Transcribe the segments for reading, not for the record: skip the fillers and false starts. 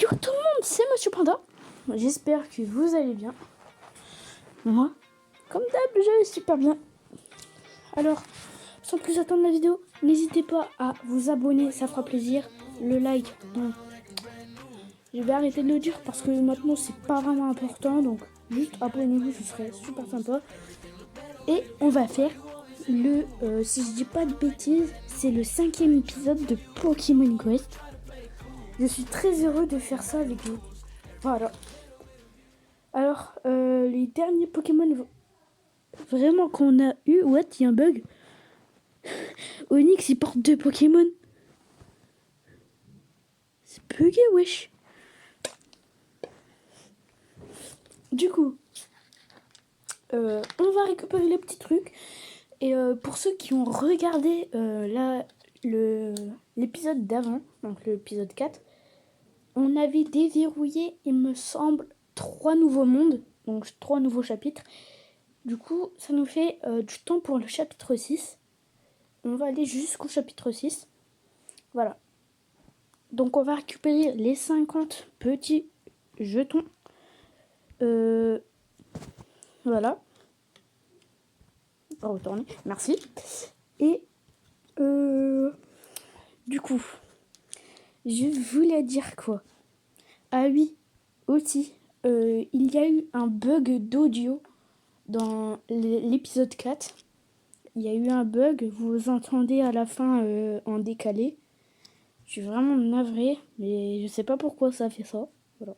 Yo tout le monde, c'est Monsieur Panda. J'espère que vous allez bien. Moi, comme d'hab, je vais super bien. Alors, sans plus attendre la vidéo, n'hésitez pas à vous abonner, ça fera plaisir. Le like, bon, je vais arrêter de le dire parce que maintenant c'est pas vraiment important. Donc, juste abonnez-vous, ce serait super sympa. Et on va faire si je dis pas de bêtises, c'est le 5e épisode de Pokémon Quest. Je suis très heureux de faire ça avec vous. Voilà. Alors, les derniers Pokémon vraiment qu'on a eu... What? Il y a un bug? Onix, il porte 2 Pokémon. C'est bugué, wesh. Du coup, on va récupérer les petits trucs. Et pour ceux qui ont regardé l'épisode d'avant, donc l'épisode 4, on avait déverrouillé, il me semble, 3 nouveaux mondes, donc 3 nouveaux chapitres. Du coup, ça nous fait du temps pour le chapitre 6. On va aller jusqu'au chapitre 6. Voilà. Donc, on va récupérer les 50 petits jetons. Voilà. On va retourner. Merci. Et du coup, je voulais dire quoi? Ah oui, aussi, il y a eu un bug d'audio dans l'épisode 4. Il y a eu un bug, vous entendez à la fin en décalé. Je suis vraiment navrée, mais je sais pas pourquoi ça fait ça. Voilà.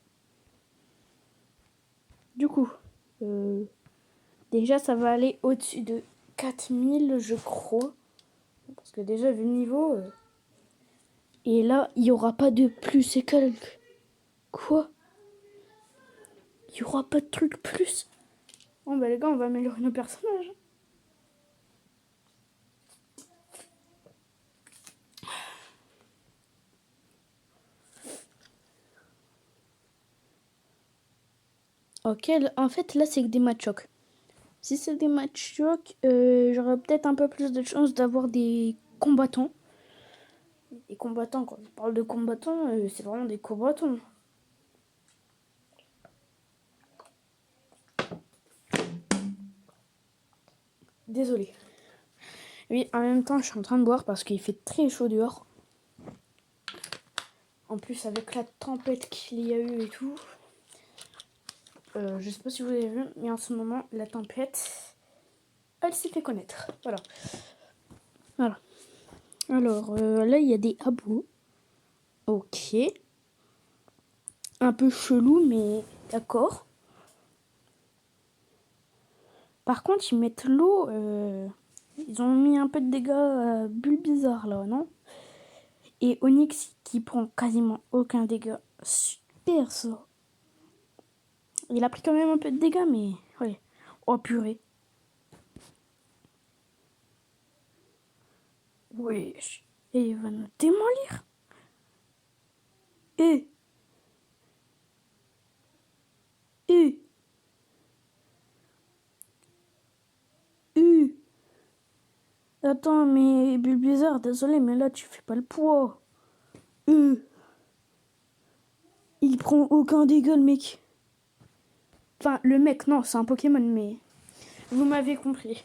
Du coup, déjà ça va aller au-dessus de 4000, je crois. Parce que déjà, vu le niveau... Et là, il n'y aura pas de plus et quelques. Quoi? Il n'y aura pas de truc plus? Bon bah les gars, on va améliorer nos personnages. Ok, en fait là c'est que des matchs choc. Si c'est des matchs choc, j'aurais peut-être un peu plus de chance d'avoir des combattants. Des combattants, quand je parle de combattants, c'est vraiment des combattants. Désolé. Oui, en même temps, je suis en train de boire parce qu'il fait très chaud dehors. En plus, avec la tempête qu'il y a eu et tout. Je sais pas si vous avez vu, mais en ce moment, la tempête, elle s'est fait connaître. Voilà. Voilà. Alors, là, il y a des abos. Ok. Un peu chelou, mais d'accord. Par contre, ils mettent l'eau. Ils ont mis un peu de dégâts Bulbizarre, là, non? Et Onix, qui prend quasiment aucun dégât. Super, ça. Il a pris quand même un peu de dégâts, mais... Ouais. Oh, purée. Wesh. Et il va nous démolir. Et... Attends, mais Bulbizarre, désolé, mais là, tu fais pas le poids. Il prend aucun dégât, le mec. Enfin, le mec, non, c'est un Pokémon, mais... Vous m'avez compris.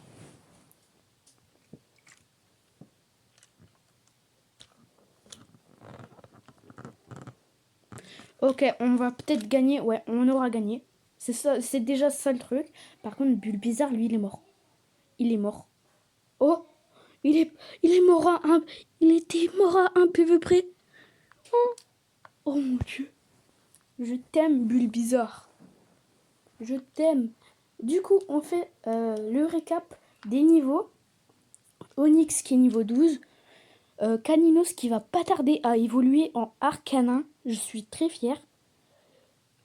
Ok, on va peut-être gagner. Ouais, on aura gagné. C'est ça, c'est déjà ça le truc. Par contre, Bulbizarre, lui, il est mort. Il est mort. Oh, il est mort à un... Il était mort à un PV près. Oh mon Dieu. Je t'aime, Bulbizarre. Je t'aime. Du coup, on fait le récap des niveaux. Onix qui est niveau 12. Caninos qui va pas tarder à évoluer en Arcanin. Je suis très fière.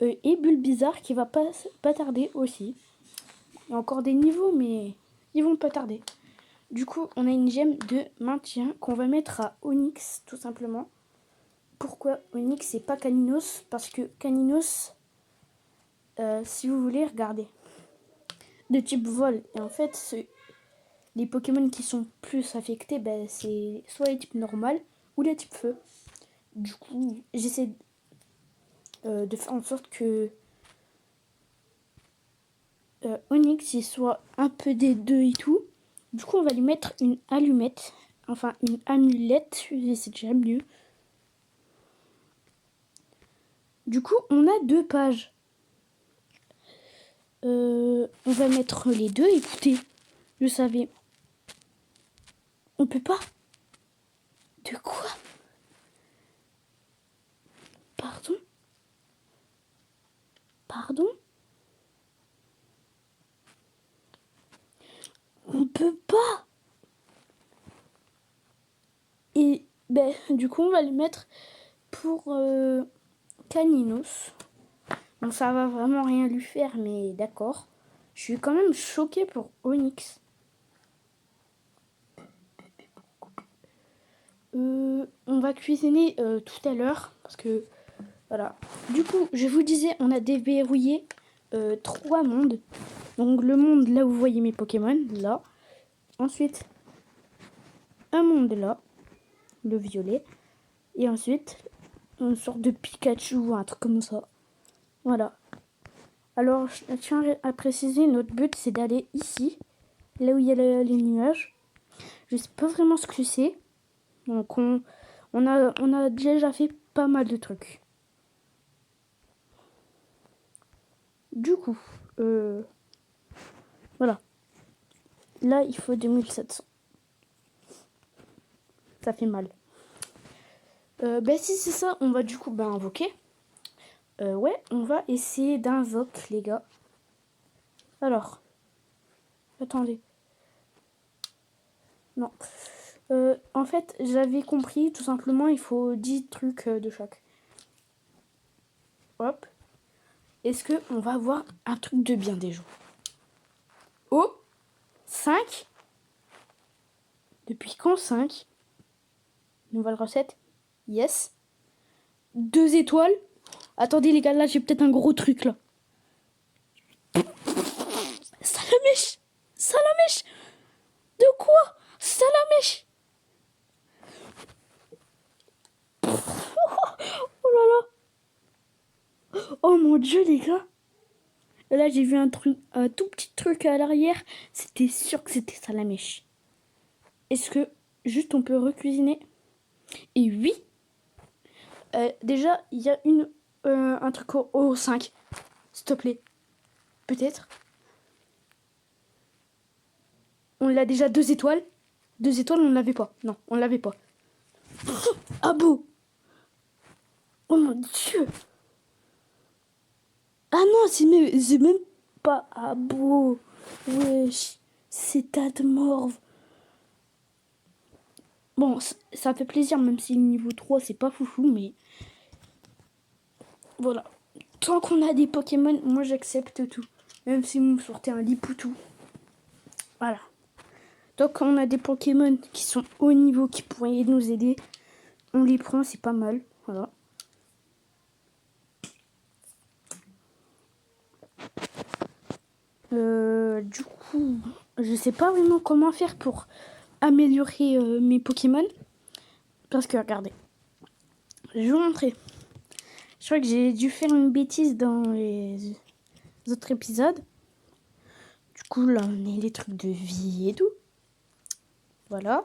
Et Bulbizarre qui va pas tarder aussi. Il y a encore des niveaux, mais ils vont pas tarder. Du coup, on a une gemme de maintien qu'on va mettre à Onix, tout simplement. Pourquoi Onix et pas Caninos? Parce que Caninos, si vous voulez, regardez. De type vol. Et en fait, les Pokémon qui sont plus affectés, ben, c'est soit les types normal ou les types feu. Du coup, j'essaie... de faire en sorte que Onyx il soit un peu des deux et tout. Du coup, on va lui mettre une allumette, enfin une amulette, c'est déjà mieux. Du coup, on a 2 pages. On va mettre les deux. Écoutez, je savais. On peut pas. De quoi? Pardon? Pardon? On peut pas. Et ben, du coup, on va le mettre pour Caninos. Donc ça va vraiment rien lui faire, mais d'accord. Je suis quand même choquée pour Onyx. On va cuisiner tout à l'heure parce que voilà. Du coup, je vous disais, on a déverrouillé 3 mondes. Donc le monde là où vous voyez mes Pokémon, là. Ensuite, un monde là, le violet. Et ensuite, une sorte de Pikachu ou un truc comme ça. Voilà. Alors, je tiens à préciser, notre but c'est d'aller ici, là où il y a les nuages. Je sais pas vraiment ce que c'est. Donc on a déjà fait pas mal de trucs. Du coup, voilà. Là, il faut 2700. Ça fait mal. Ben si c'est ça, on va du coup invoquer. Ouais, on va essayer d'invoquer, les gars. Alors, attendez. Non. En fait, j'avais compris, tout simplement, il faut 10 trucs de chaque. Hop. Est-ce qu'on va avoir un truc de bien des jours? Oh, 5. Depuis quand 5? Nouvelle recette. Yes. 2 étoiles. Attendez les gars, là j'ai peut-être un gros truc là. Salamèche. Salamèche. De quoi? Salamèche. Oh là là. Oh mon dieu les gars. Là j'ai vu un truc, un tout petit truc à l'arrière. C'était sûr que c'était Salamèche. Est-ce que juste on peut recuisiner? Et oui. Déjà il y a un truc au 5. S'il te plaît. Peut-être. On l'a déjà 2 étoiles. 2 étoiles, on ne l'avait pas. Non, on ne l'avait pas. Ah beau. Oh mon dieu. Ah non, c'est même pas ah beau. Wesh. C'est Admorve. Bon, ça fait plaisir, même si le niveau 3, c'est pas foufou, mais... Voilà. Tant qu'on a des Pokémon, moi j'accepte tout. Même si vous me sortez un Lipoutou. Voilà. Tant qu'on a des Pokémon qui sont haut niveau, qui pourraient nous aider, on les prend, c'est pas mal. Voilà. Du coup, je sais pas vraiment comment faire pour améliorer mes Pokémon. Parce que regardez, je vais vous montrer. Je crois que j'ai dû faire une bêtise dans les autres épisodes. Du coup, là, on a les trucs de vie et tout. Voilà.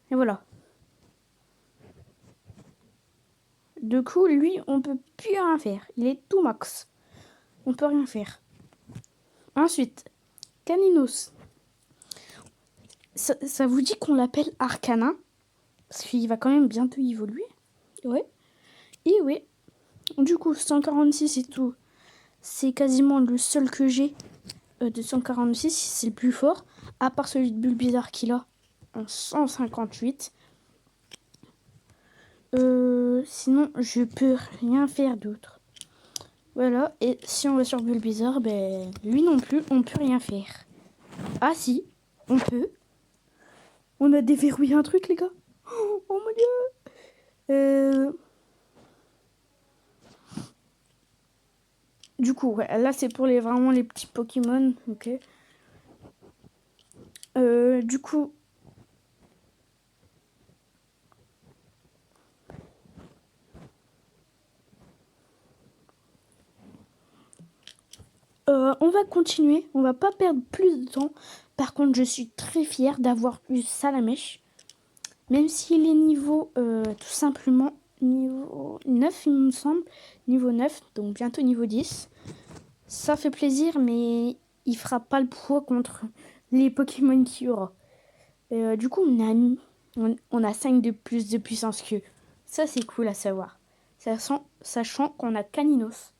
Et voilà. Du coup, lui, on peut plus rien faire. Il est tout max. On peut rien faire. Ensuite, Caninos. Ça vous dit qu'on l'appelle Arcana? Parce qu'il va quand même bientôt évoluer. Ouais. Et ouais. Du coup, 146 et tout. C'est quasiment le seul que j'ai de 146. C'est le plus fort. À part celui de Bulbizarre qu'il a en 158. Sinon, je peux rien faire d'autre. Voilà. Et si on va sur Bulbizarre, ben, lui non plus, on peut rien faire. Ah si, on peut. On a déverrouillé un truc, les gars. Oh mon dieu. Du coup, ouais, là c'est pour vraiment les petits Pokémon, ok. Du coup, On va continuer. On va pas perdre plus de temps. Par contre, je suis très fière d'avoir eu Salamèche. Même s'il est niveau, tout simplement, niveau 9, il me semble. Niveau 9, donc bientôt niveau 10. Ça fait plaisir, mais il fera pas le poids contre les Pokémon qu'il y aura. Du coup, on a 5 de plus de puissance qu'eux. Ça, c'est cool à savoir. Sachant qu'on a Caninos.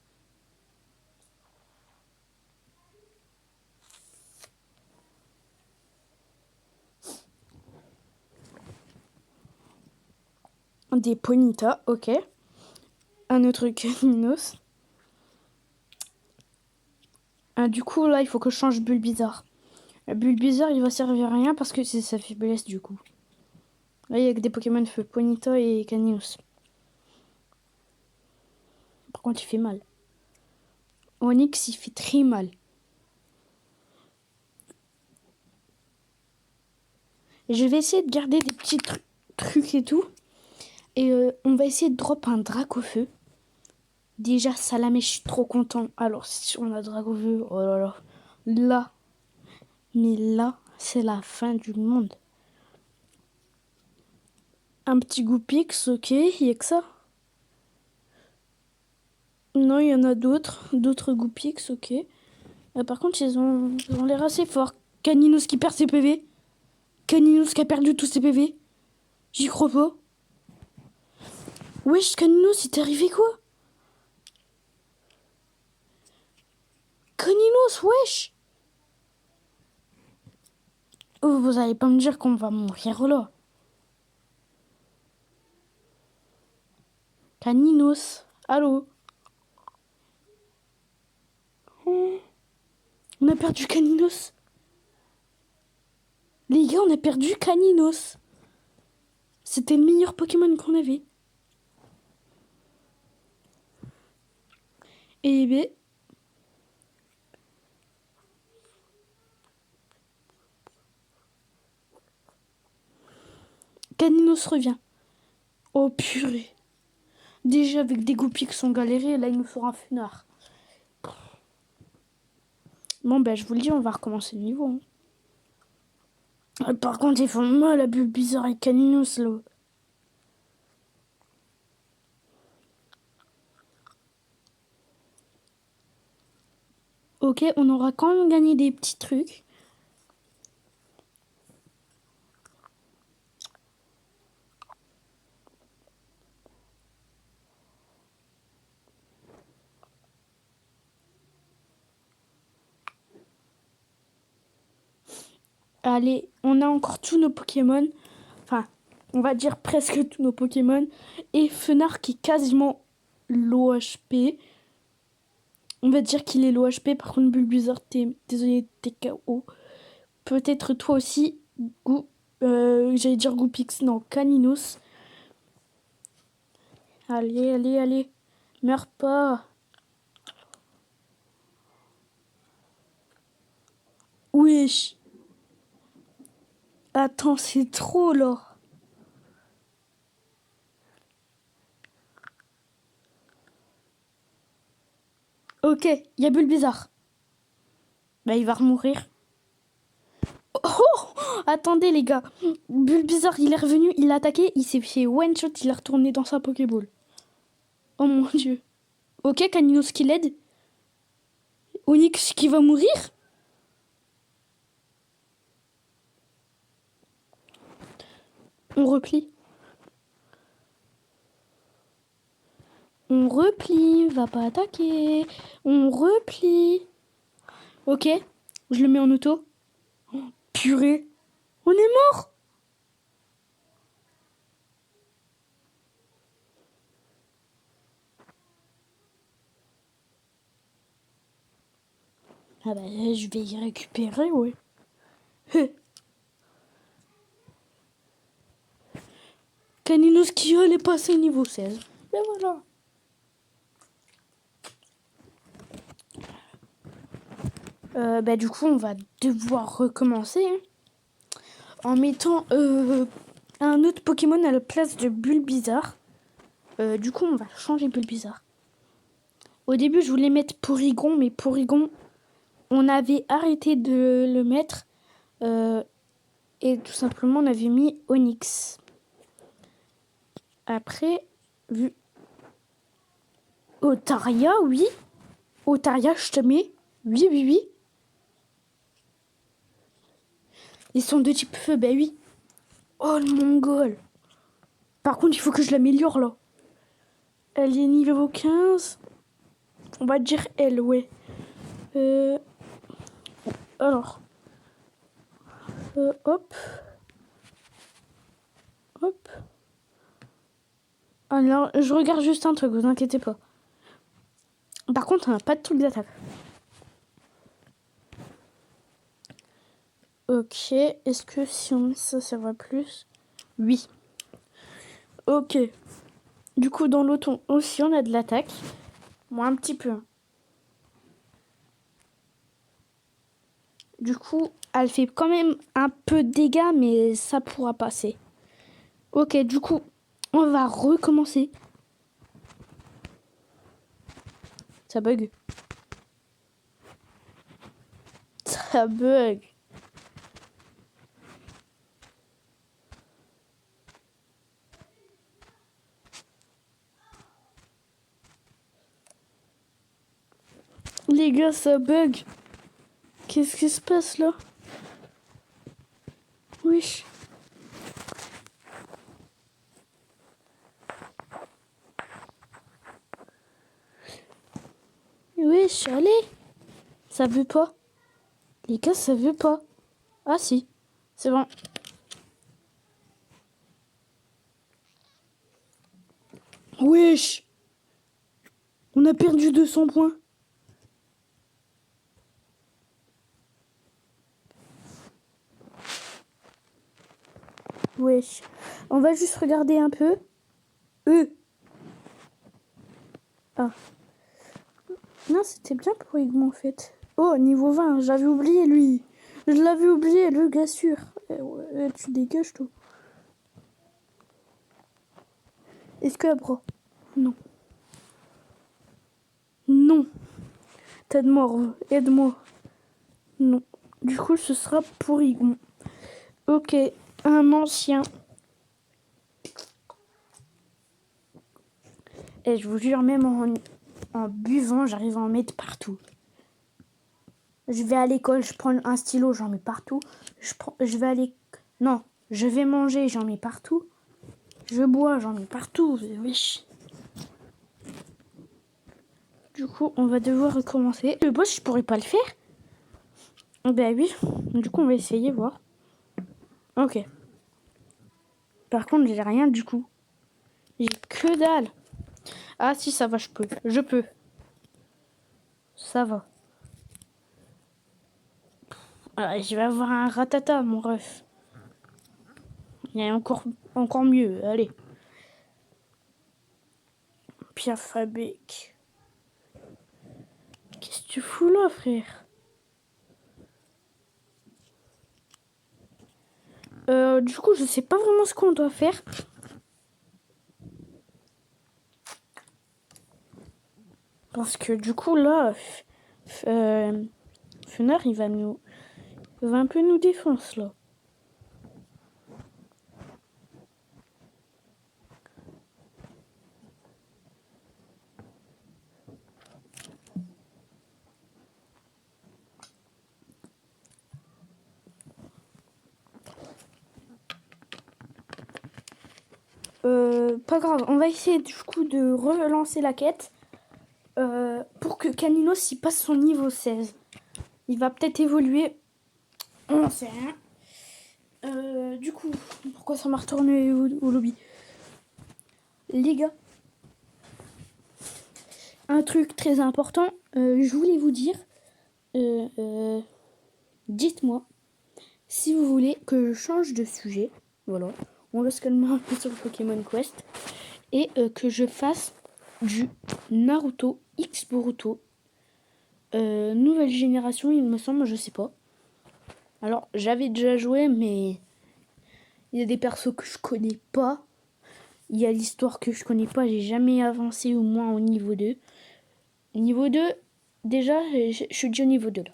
Des Ponyta, ok. Un autre Caninos. Du coup, là, il faut que je change Bulbizarre. Bulbizarre, il va servir à rien parce que c'est sa faiblesse, du coup. Là, il y a que des Pokémon feu. Ponyta et Caninos. Par contre, il fait mal. Onix, il fait très mal. Je vais essayer de garder des petits trucs et tout. Et on va essayer de drop un Dracofeu. Déjà, Salamé, je suis trop content. Alors, si on a Dracofeu, oh là là. Là. Mais là, c'est la fin du monde. Un petit Goupix, ok. Il y a que ça. Non, il y en a d'autres. D'autres Goupix, ok. Par contre, ils ont l'air assez forts. Caninos qui perd ses PV. Caninos qui a perdu tous ses PV. J'y crois pas. Wesh, Caninos, il t'est arrivé quoi? Caninos, wesh! Oh, vous allez pas me dire qu'on va mourir là. Caninos, allô? Oh, on a perdu Caninos. Les gars, on a perdu Caninos. C'était le meilleur Pokémon qu'on avait. Et ben... Caninos revient. Oh purée. Déjà avec des Goupix qui sont galérés, là il nous fera un Funard. Bon ben je vous le dis, on va recommencer le niveau. Hein. Par contre ils font mal à Bulbizarre et Caninos là. Ok, on aura quand même gagné des petits trucs. Allez, on a encore tous nos Pokémon. Enfin, on va dire presque tous nos Pokémon. Et Fenard qui est quasiment low HP. On va dire qu'il est low HP. Par contre, Bulbizarre, désolé, t'es KO. Peut-être toi aussi, j'allais dire Goupix, non, Caninos. Allez, allez, allez. Meurs pas. Wesh. Attends, c'est trop là. Ok, il y a Bulbizarre. Bah, il va remourir. Oh, attendez les gars. Bulbizarre, il est revenu, il a attaqué, il s'est fait one shot, il est retourné dans sa Pokéball. Oh mon dieu. Ok, Caninos qui l'aide. Onix qui va mourir. On replie. On replie, va pas attaquer. On replie. Ok, je le mets en auto. Oh, purée, on est mort. Ah bah je vais y récupérer, ouais. Caninos qui est passé niveau 16. Ben voilà. Bah du coup on va devoir recommencer hein, en mettant un autre Pokémon à la place de Bulbizarre. Du coup on va changer Bulbizarre. Au début je voulais mettre Porygon, mais Porygon on avait arrêté de le mettre et tout simplement on avait mis Onyx. Après, vu Otaria, oui. Otaria, je te mets. Oui, oui, oui. Ils sont de type feu, ben oui. Oh, le mongol. Par contre, il faut que je l'améliore, là. Elle est niveau 15. On va dire elle, ouais. Alors. Hop. Hop. Alors, je regarde juste un truc, vous inquiétez pas. Par contre, on n'a pas de truc d'attaque. Ok, est-ce que si on met ça, ça va plus? Oui. Ok. Du coup, dans l'automne aussi, on a de l'attaque. Moi, un petit peu. Du coup, elle fait quand même un peu de dégâts, mais ça pourra passer. Ok, du coup, on va recommencer. Ça bug. Ça bug. Les gars, ça bug. Qu'est-ce qui se passe là? Wesh. Wesh, allez. Ça veut pas. Les gars, ça veut pas. Ah si, c'est bon. Wesh. On a perdu 200 points. Wesh. On va juste regarder un peu. Ah. Non, c'était bien pour Igmo en fait. Oh, niveau 20, j'avais oublié lui. Je l'avais oublié, le gars sûr. Ouais, tu dégages toi. Est-ce que Abra? Non. Non. T'as de mort, aide-moi. Non. Du coup, ce sera pour Igmo. Ok, un ancien. Et je vous jure, même en buvant, j'arrive à en mettre partout. Je vais à l'école, je prends un stylo, j'en mets partout. Je vais aller... Non, je vais manger, j'en mets partout. Je bois, j'en mets partout. Wesh. Du coup, on va devoir recommencer. Le boss, je pourrais pas le faire. Ben oui. Du coup, on va essayer, voir. Ok. Par contre, j'ai rien du coup. J'ai que dalle. Ah si, ça va, je peux. Je peux. Ça va. Ah, je vais avoir un ratata, mon ref. Il y a encore mieux. Allez. Pierre Fabrique. Qu'est-ce que tu fous là, frère? Du coup, je sais pas vraiment ce qu'on doit faire. Parce que du coup, là, Funner, il va un peu nous défoncer, là. Pas grave, on va essayer du coup de relancer la quête pour que Caninos y passe son niveau 16. Il va peut-être évoluer, on n'en sait rien. Du coup, pourquoi ça m'a retourné au lobby? Les gars, un truc très important, je voulais vous dire, dites-moi si vous voulez que je change de sujet. Voilà, on va se calmer un peu sur le Pokémon Quest. Et que je fasse du Naruto X Boruto. Nouvelle génération, il me semble, je sais pas. Alors, j'avais déjà joué, mais il y a des persos que je connais pas. Il y a l'histoire que je connais pas. J'ai jamais avancé au moins au niveau 2. Niveau 2, déjà, je suis déjà au niveau 2 là.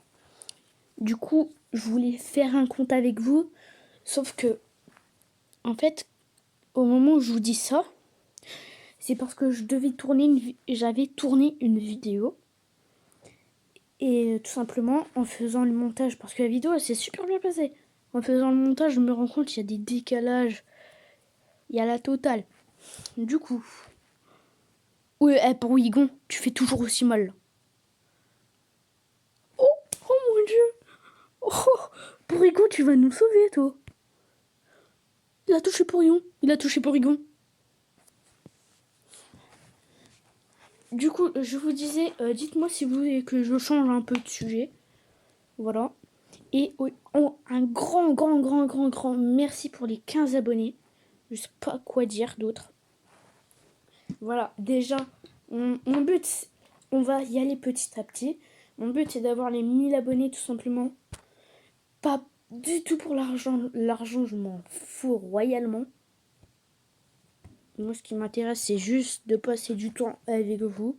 Du coup, je voulais faire un compte avec vous. Sauf que, en fait, au moment où je vous dis ça, c'est parce que j'avais tourné une vidéo. Et tout simplement, en faisant le montage, parce que la vidéo, elle s'est super bien passée. En faisant le montage, je me rends compte qu'il y a des décalages. Il y a la totale. Du coup, ouais, pour Wigon, tu fais toujours aussi mal. Oh, oh mon dieu. Oh, pour Wigon, tu vas nous sauver, toi. Il a touché Porygon. Il a touché Porygon. Du coup, je vous disais, dites-moi si vous voulez que je change un peu de sujet. Voilà. Et un grand merci pour les 15 abonnés. Je sais pas quoi dire d'autre. Voilà, déjà, mon but, on va y aller petit à petit. Mon but, c'est d'avoir les 1000 abonnés, tout simplement. Pas du tout pour l'argent. L'argent, je m'en fous royalement. Moi, ce qui m'intéresse, c'est juste de passer du temps avec vous.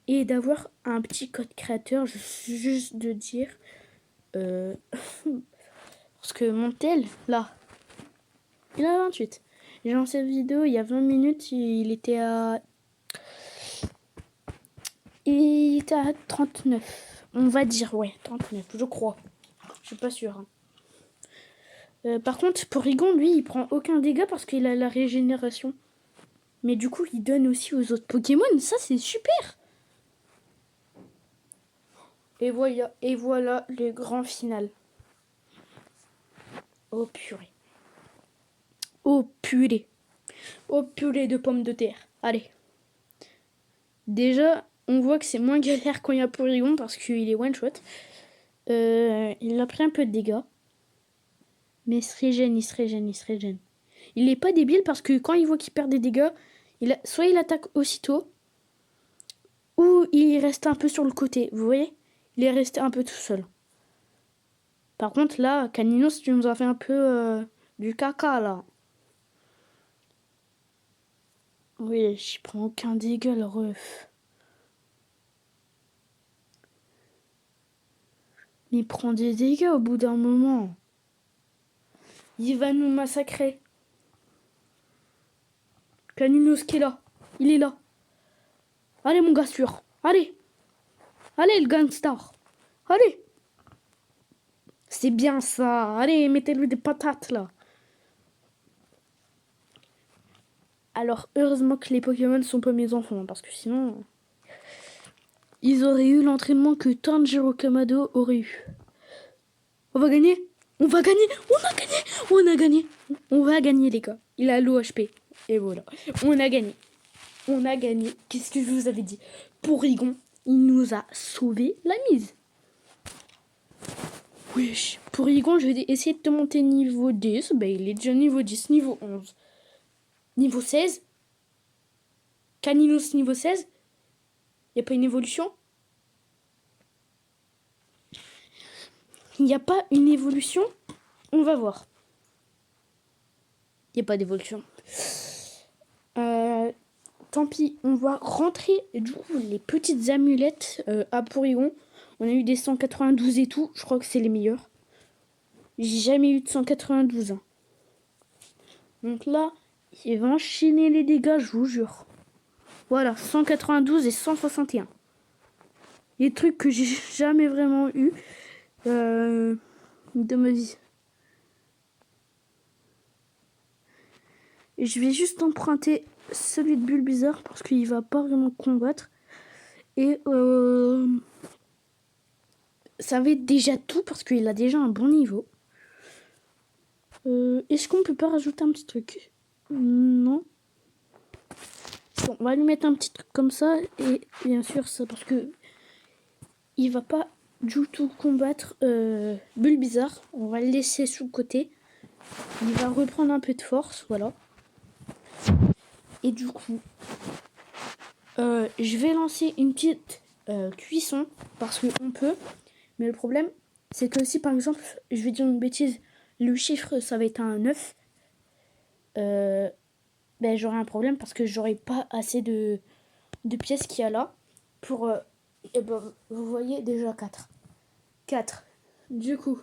Et d'avoir un petit code créateur, juste de dire... parce que mon tel, là, il a 28. J'ai lancé cette vidéo il y a 20 minutes, il était à 39. On va dire, ouais, 39, je crois. Je suis pas sûre. Par contre, Porygon, lui, il prend aucun dégât parce qu'il a la régénération. Mais du coup, il donne aussi aux autres Pokémon. Ça, c'est super. Et voilà le grand final. Oh purée. Oh purée. Oh purée de pommes de terre. Allez. Déjà, on voit que c'est moins galère quand il y a Porygon parce qu'il est one shot. Il a pris un peu de dégâts. Mais il se régène. Il est pas débile parce que quand il voit qu'il perd des dégâts, soit il attaque aussitôt, ou il reste un peu sur le côté. Vous voyez? Il est resté un peu tout seul. Par contre, là, Caninos, tu nous as fait un peu du caca, là. Oui, j'y prends aucun dégât, le ref. Mais il prend des dégâts au bout d'un moment. Il va nous massacrer. Caninos qui est là. Il est là. Allez, mon gars sûr. Allez. Allez, le gangstar. Allez. C'est bien ça. Allez, mettez-lui des patates, là. Alors, heureusement que les Pokémon sont pas mes enfants, parce que sinon... Ils auraient eu l'entraînement que Tanjiro Kamado aurait eu. On va gagner. On va gagner. On a gagné. On a gagné. On va gagner, les gars. Il a l'OHP. Et voilà. On a gagné. On a gagné. Qu'est-ce que je vous avais dit? Porygon, il nous a sauvé la mise. Wesh. Porygon, je vais essayer de te monter niveau 10. Ben, il est déjà niveau 10, niveau 11. Niveau 16. Caninos niveau 16. Il n'y a pas une évolution? Il n'y a pas une évolution? On va voir. Il n'y a pas d'évolution. Tant pis, on va rentrer du coup les petites amulettes à Porygon. On a eu des 192 et tout. Je crois que c'est les meilleurs. J'ai jamais eu de 192. Hein. Donc là, il va enchaîner les dégâts, je vous jure. Voilà, 192 et 161. Des trucs que j'ai jamais vraiment eu de ma vie. Et je vais juste emprunter celui de Bulbizarre parce qu'il va pas vraiment combattre. Et ça va être déjà tout parce qu'il a déjà un bon niveau. Est-ce qu'on peut pas rajouter un petit truc? Non. Bon, on va lui mettre un petit truc comme ça. Et bien sûr, ça parce que il va pas du tout combattre Bulbizarre. On va le laisser sous le côté. Il va reprendre un peu de force, voilà. Et du coup, je vais lancer une petite cuisson parce qu'on peut. Mais le problème, c'est que si par exemple, je vais dire une bêtise, le chiffre ça va être un 9, ben, j'aurai un problème parce que j'aurai pas assez de pièces qu'il y a là pour Et ben, vous voyez déjà 4. 4. Du coup,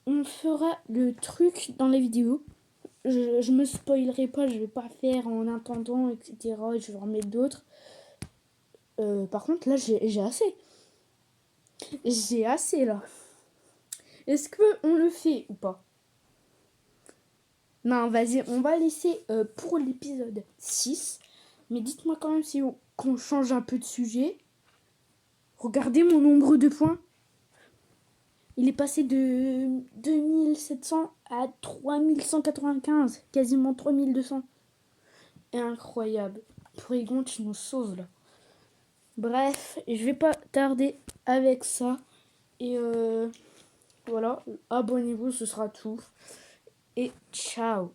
on fera le truc dans les vidéos. Je me spoilerai pas, je vais pas faire en attendant, etc. Je vais en mettre d'autres. Par contre, là, j'ai assez. J'ai assez, là. Est-ce qu'on le fait ou pas? Non, vas-y, on va laisser pour l'épisode 6. Mais dites-moi quand même si qu'on change un peu de sujet. Regardez mon nombre de points. Il est passé de 2700 à 3195. Quasiment 3200. Incroyable. Porygon, tu nous sauves là. Bref, je vais pas tarder avec ça. Et voilà, abonnez-vous, ce sera tout. Et ciao.